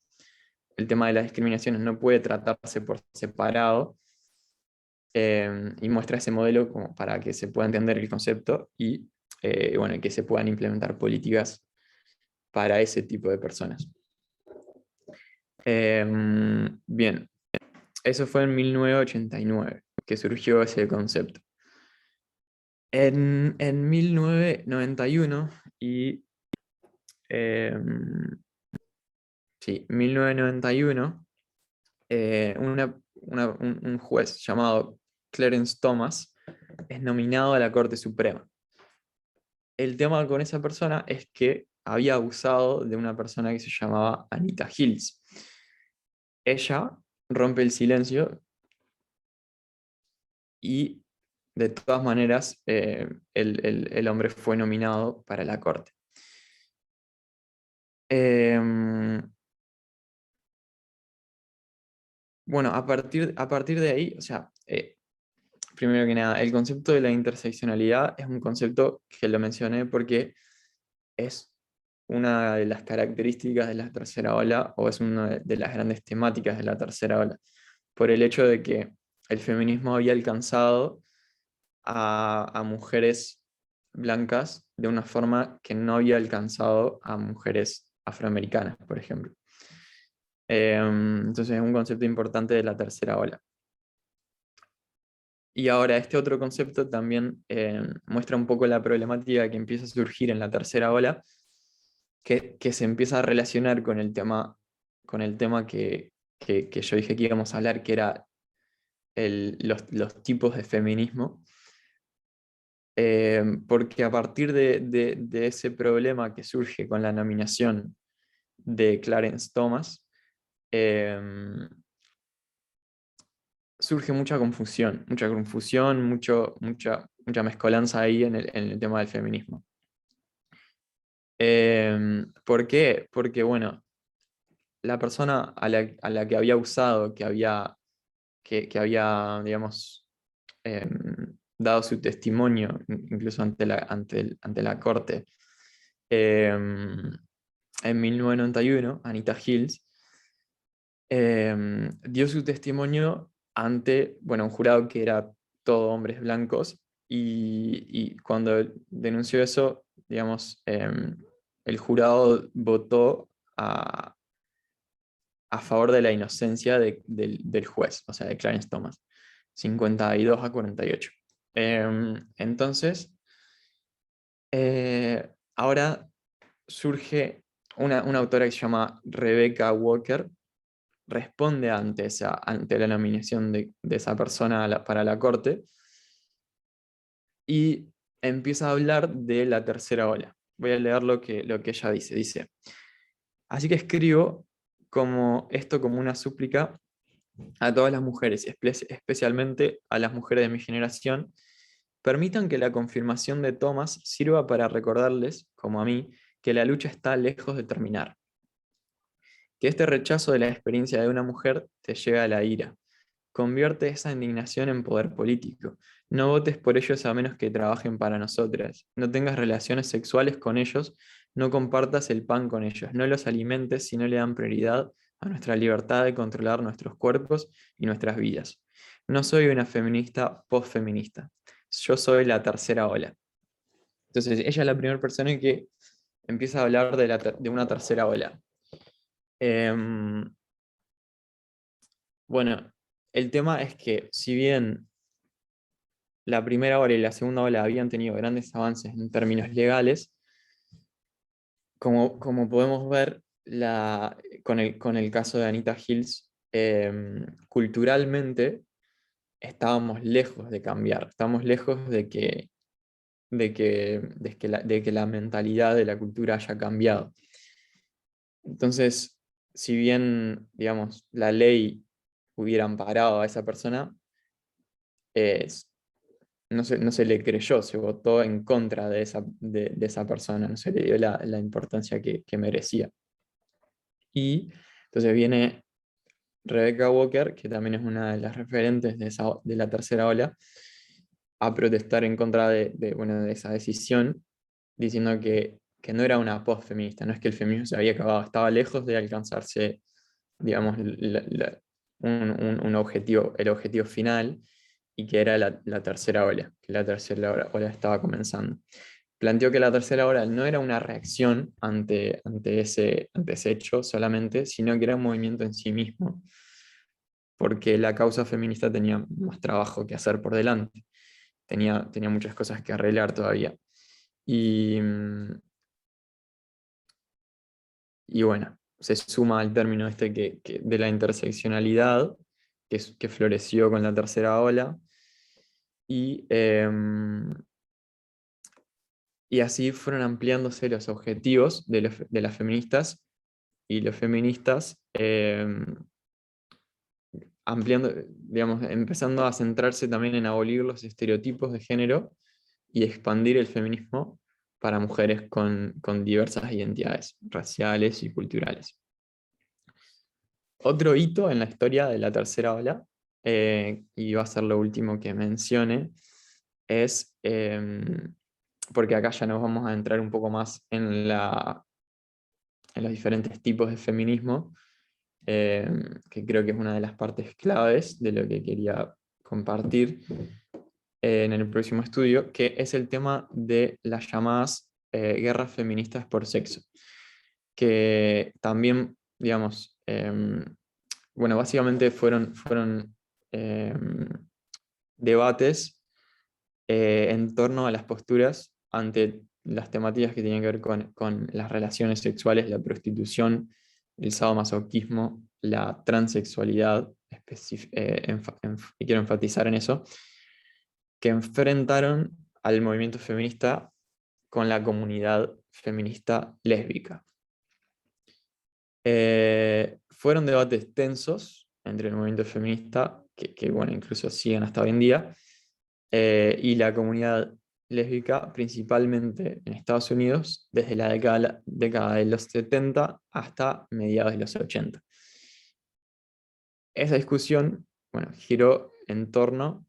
el tema de las discriminaciones no puede tratarse por separado, y muestra ese modelo como para que se pueda entender el concepto y bueno, que se puedan implementar políticas para ese tipo de personas. Bien, eso fue en 1989 que surgió ese concepto. En 1991 sí, 1991, un juez llamado Clarence Thomas es nominado a la Corte Suprema. El tema con esa persona es que había abusado de una persona que se llamaba Anita Hills. Ella rompe el silencio y de todas maneras el hombre fue nominado para la corte. Bueno, a partir de ahí, o sea, primero que nada, el concepto de la interseccionalidad es un concepto que lo mencioné porque es una de las características de la tercera ola, o es una de las grandes temáticas de la tercera ola, por el hecho de que el feminismo había alcanzado a mujeres blancas de una forma que no había alcanzado a mujeres afroamericanas, por ejemplo. Entonces es un concepto importante de la tercera ola. Y ahora este otro concepto también muestra un poco la problemática que empieza a surgir en la tercera ola, que se empieza a relacionar con el tema que yo dije que íbamos a hablar, que era los tipos de feminismo. Porque a partir de ese problema que surge con la nominación de Clarence Thomas, surge mucha confusión, mucha mezcolanza ahí en el tema del feminismo. ¿Por qué? Porque, bueno, la persona a la que había usado, que había, digamos, dado su testimonio, incluso ante la corte, en 1991, Anita Hills, dio su testimonio ante, bueno, un jurado que era todo hombres blancos, y cuando denunció eso, digamos, el jurado votó a favor de la inocencia del juez, o sea, de Clarence Thomas, 52-48. Entonces, ahora surge una autora que se llama Rebecca Walker, responde ante la nominación de esa persona para la corte, y empieza a hablar de la tercera ola. Voy a leer lo que ella dice. Dice: así que escribo esto como una súplica a todas las mujeres, especialmente a las mujeres de mi generación. Permitan que la confirmación de Thomas sirva para recordarles, como a mí, que la lucha está lejos de terminar. Que este rechazo de la experiencia de una mujer te lleve a la ira. Convierte esa indignación en poder político. No votes por ellos a menos que trabajen para nosotras. No tengas relaciones sexuales con ellos. No compartas el pan con ellos. No los alimentes si no le dan prioridad a nuestra libertad de controlar nuestros cuerpos y nuestras vidas. No soy una feminista postfeminista. Yo soy la tercera ola. Entonces, ella es la primera persona que empieza a hablar de una tercera ola. Bueno, el tema es que si bien la primera ola y la segunda ola habían tenido grandes avances en términos legales, como podemos ver con el caso de Anita Hills, culturalmente estábamos lejos de cambiar, estábamos lejos de que la mentalidad de la cultura haya cambiado. Entonces, si bien, digamos, la ley hubiera amparado a esa persona, no se le creyó, se votó en contra de esa persona, no se le dio la importancia que merecía. Y entonces viene Rebecca Walker, que también es una de las referentes de la tercera ola, a protestar en contra de esa decisión, diciendo que no era una post-feminista, no es que el feminismo se había acabado, estaba lejos de alcanzarse, digamos, un objetivo, el objetivo final, y que era la tercera ola, que la tercera ola estaba comenzando. Planteó que la tercera ola no era una reacción ante ese hecho solamente, sino que era un movimiento en sí mismo, porque la causa feminista tenía más trabajo que hacer por delante, tenía muchas cosas que arreglar todavía. Y bueno, se suma al término de la interseccionalidad, que floreció con la tercera ola, y así fueron ampliándose los objetivos de las feministas, y los feministas ampliando, digamos, empezando a centrarse también en abolir los estereotipos de género y expandir el feminismo para mujeres con diversas identidades raciales y culturales. Otro hito en la historia de la tercera ola, y va a ser lo último que mencione, es, porque acá ya nos vamos a entrar un poco más en en los diferentes tipos de feminismo, que creo que es una de las partes claves de lo que quería compartir en el próximo estudio, que es el tema de las llamadas guerras feministas por sexo, que también, digamos, bueno, básicamente fueron debates en torno a las posturas ante las temáticas que tienen que ver con las relaciones sexuales, la prostitución, el sadomasoquismo, la transexualidad, y quiero enfatizar en eso, que enfrentaron al movimiento feminista con la comunidad feminista lésbica. Fueron debates tensos entre el movimiento feminista, que bueno, incluso siguen hasta hoy en día, y la comunidad lésbica, principalmente en Estados Unidos, desde la década de los 70 hasta mediados de los 80. Esa discusión, bueno, giró en torno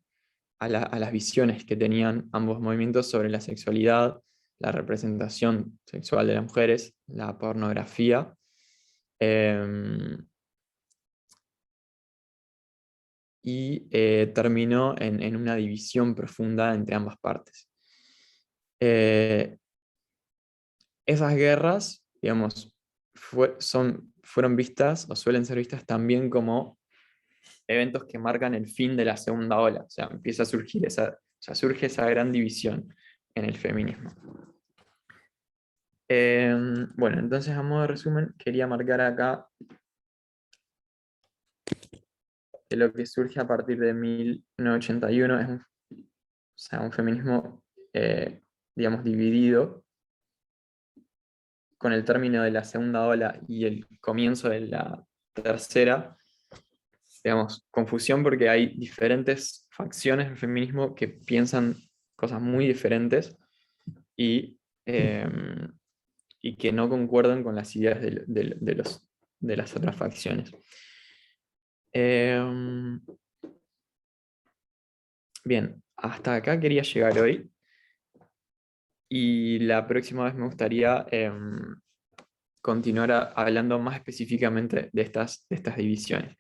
a las visiones que tenían ambos movimientos sobre la sexualidad, la representación sexual de las mujeres, la pornografía, y terminó en una división profunda entre ambas partes. Esas guerras, digamos, fueron vistas o suelen ser vistas también como eventos que marcan el fin de la segunda ola. O sea, empieza a surgir surge esa gran división en el feminismo. Bueno, entonces a modo de resumen, quería marcar acá que lo que surge a partir de 1981 es un feminismo, digamos, dividido, con el término de la segunda ola y el comienzo de la tercera, digamos, confusión porque hay diferentes facciones del feminismo que piensan cosas muy diferentes y que no concuerdan con las ideas de las otras facciones. Bien, hasta acá quería llegar hoy. Y la próxima vez me gustaría continuar hablando más específicamente de estas divisiones.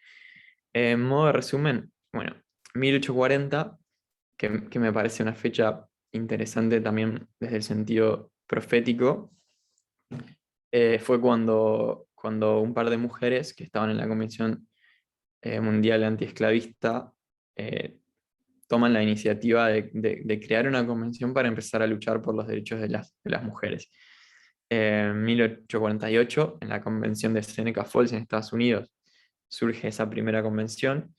En modo de resumen, bueno, 1840, que me parece una fecha interesante también desde el sentido profético, fue cuando un par de mujeres que estaban en la Convención Mundial Antiesclavista toman la iniciativa de crear una convención para empezar a luchar por los derechos de las mujeres. En 1848, en la convención de Seneca Falls en Estados Unidos, surge esa primera convención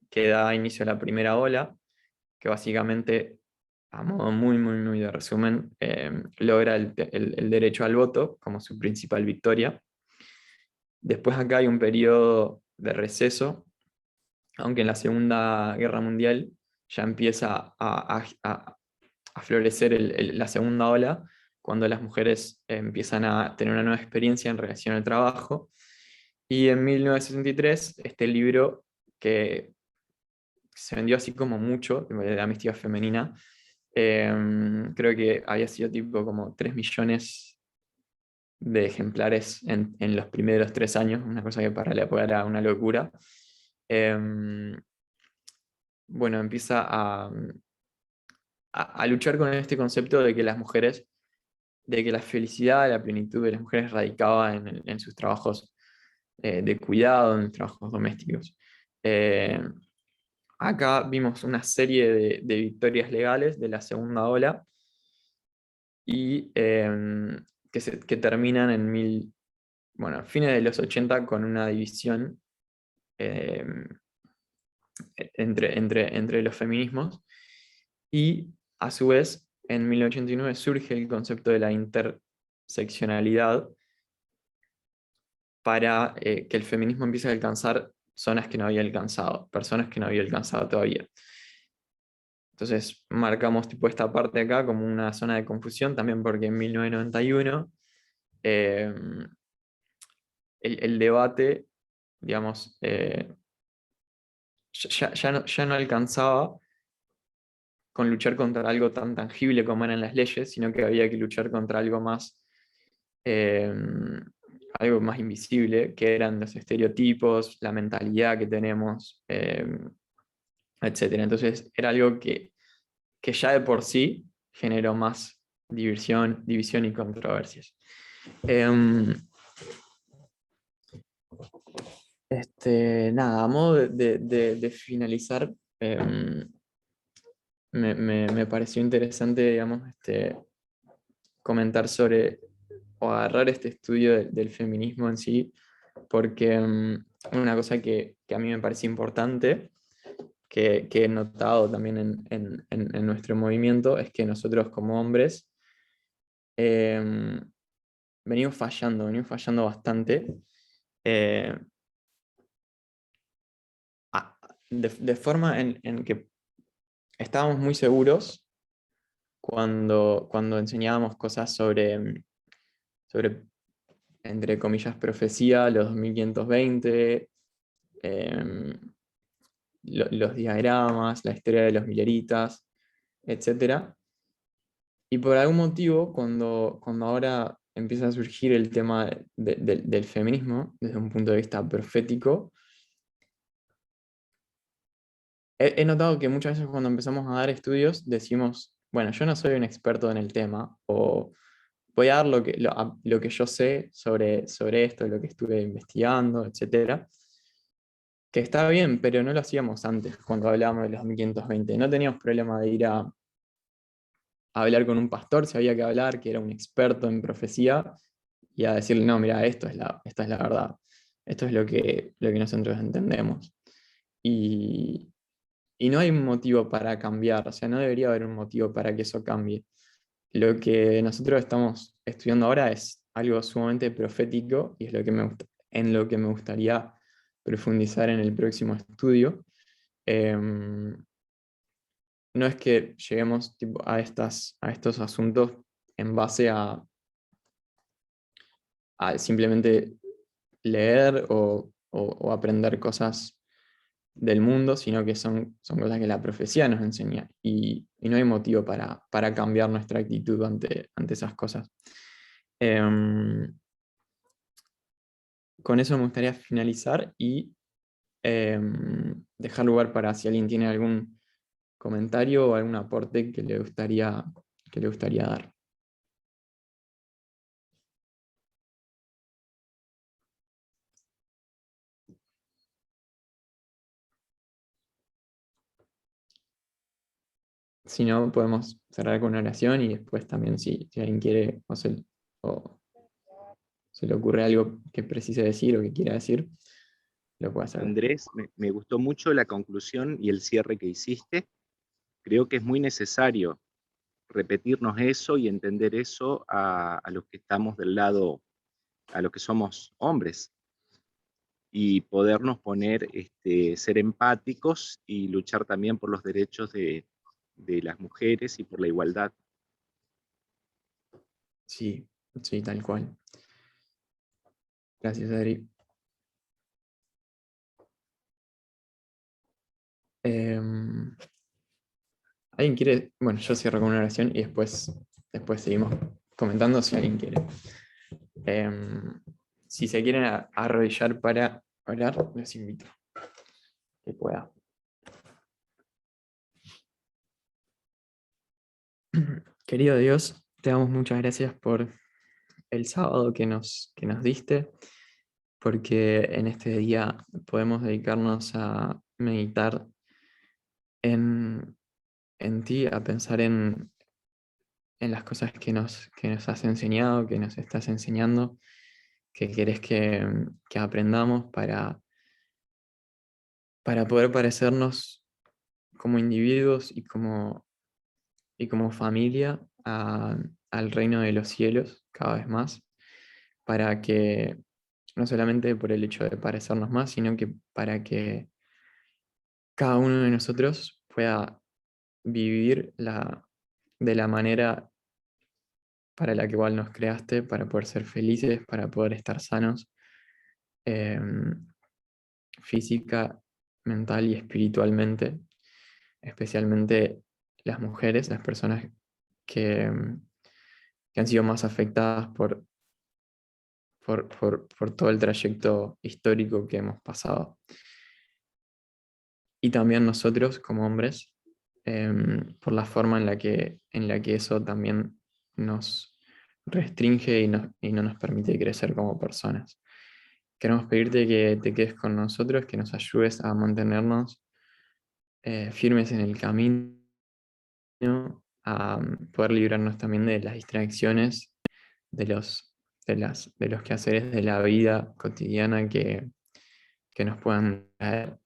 que da inicio a la primera ola, que básicamente, a modo muy, muy, muy de resumen, logra el derecho al voto como su principal victoria. Después acá hay un periodo de receso, aunque en la Segunda Guerra Mundial ya empieza a florecer la segunda ola, cuando las mujeres empiezan a tener una nueva experiencia en relación al trabajo. Y en 1963, este libro que se vendió así como mucho, de la mística femenina, creo que había sido tipo como 3 millones de ejemplares en los primeros 3 años, una cosa que para la época era una locura. Bueno, empieza a luchar con este concepto de que las mujeres, de que la felicidad, la plenitud de las mujeres radicaba en sus trabajos de cuidado, en trabajos domésticos. Acá vimos una serie de victorias legales de la segunda ola y que terminan en fines de los 80 con una división entre los feminismos, y a su vez en 1989 surge el concepto de la interseccionalidad para que el feminismo empiece a alcanzar zonas que no había alcanzado, personas que no había alcanzado todavía. Entonces marcamos tipo esta parte acá como una zona de confusión, también porque en 1991 el debate, digamos, ya no alcanzaba con luchar contra algo tan tangible como eran las leyes, sino que había que luchar contra algo más algo más invisible, que eran los estereotipos, la mentalidad que tenemos, etc. Entonces era algo que ya de por sí generó más división y controversias. Nada, a modo de finalizar, me pareció interesante, digamos, comentar sobre o agarrar este estudio del feminismo en sí, porque una cosa que a mí me parece importante, que he notado también en nuestro movimiento, es que nosotros como hombres venimos fallando bastante. De forma en que estábamos muy seguros cuando enseñábamos cosas sobre, entre comillas, profecía, los 2520, los diagramas, la historia de los milleritas, etc. Y por algún motivo, cuando ahora empieza a surgir el tema del feminismo, desde un punto de vista profético, he notado que muchas veces cuando empezamos a dar estudios decimos, bueno, yo no soy un experto en el tema, o voy a dar lo que yo sé sobre esto, lo que estuve investigando, etc. Que está bien, pero no lo hacíamos antes, cuando hablábamos de los 1520. No teníamos problema de ir a hablar con un pastor, si había que hablar, que era un experto en profecía, y a decirle, no, mira, esta es la verdad, esto es lo que nosotros entendemos. Y no hay un motivo para cambiar, o sea, no debería haber un motivo para que eso cambie. Lo que nosotros estamos estudiando ahora es algo sumamente profético y es en lo que me gustaría profundizar en el próximo estudio. No es que lleguemos tipo, a estos asuntos en base a simplemente leer o aprender cosas del mundo, sino que son cosas que la profecía nos enseña y no hay motivo para cambiar nuestra actitud ante esas cosas. Con eso me gustaría finalizar y dejar lugar para si alguien tiene algún comentario o algún aporte que le gustaría dar. Si no, podemos cerrar con una oración y después también si alguien quiere o se le ocurre algo que precise decir o que quiera decir, lo puede hacer. Andrés, me gustó mucho la conclusión y el cierre que hiciste. Creo que es muy necesario repetirnos eso y entender eso a los que estamos del lado, a los que somos hombres, y podernos poner, ser empáticos y luchar también por los derechos de las mujeres y por la igualdad. Sí, sí, tal cual. Gracias, Adri. ¿Alguien quiere? Bueno, yo cierro con una oración y después seguimos comentando si alguien quiere. Si se quieren arrodillar para orar, les invito que pueda. Querido Dios, te damos muchas gracias por el sábado que nos diste, porque en este día podemos dedicarnos a meditar en ti, a pensar en las cosas que nos has enseñado, que nos estás enseñando, que querés que aprendamos para poder parecernos como individuos y como familia al reino de los cielos cada vez más, para que no solamente por el hecho de parecernos más, sino que para que cada uno de nosotros pueda vivir de la manera para la que igual nos creaste, para poder ser felices, para poder estar sanos, física, mental y espiritualmente, especialmente las mujeres, las personas que han sido más afectadas por por todo el trayecto histórico que hemos pasado. Y también nosotros como hombres, por la forma en la que eso también nos restringe y no nos permite crecer como personas. Queremos pedirte que te quedes con nosotros, que nos ayudes a mantenernos firmes en el camino, a poder librarnos también de las distracciones, de los quehaceres de la vida cotidiana que nos puedan traer,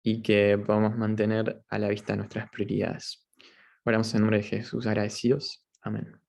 y que podamos mantener a la vista nuestras prioridades. Oramos en nombre de Jesús agradecidos. Amén.